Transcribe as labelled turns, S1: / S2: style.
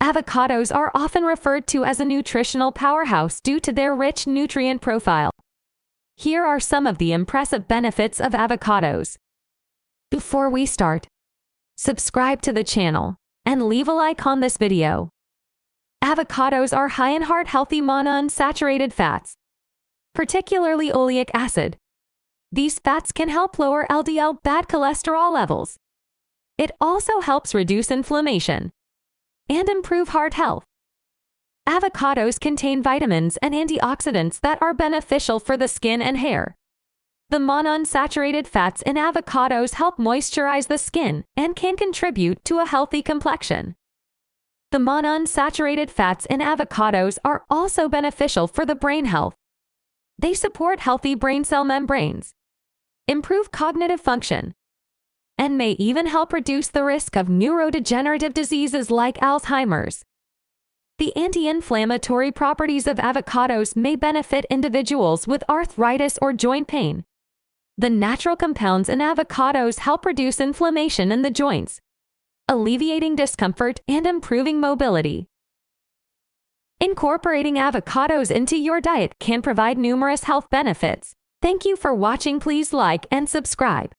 S1: Avocados are often referred to as a nutritional powerhouse due to their rich nutrient profile. Here are some of the impressive benefits of avocados. Before we start, subscribe to the channel and leave a like on this video. Avocados are high in heart-healthy monounsaturated fats, particularly oleic acid. These fats can help lower LDL bad cholesterol levels. It also helps reduce inflammation and improve heart health. Avocados contain vitamins and antioxidants that are beneficial for the skin and hair. The monounsaturated fats in avocados help moisturize the skin and can contribute to a healthy complexion. The monounsaturated fats in avocados are also beneficial for the brain health. They support healthy brain cell membranes, improve cognitive function, and may even help reduce the risk of neurodegenerative diseases like Alzheimer's. The anti-inflammatory properties of avocados may benefit individuals with arthritis or joint pain. The natural compounds in avocados help reduce inflammation in the joints, alleviating discomfort and improving mobility. Incorporating avocados into your diet can provide numerous health benefits. Thank you for watching. Please like and subscribe.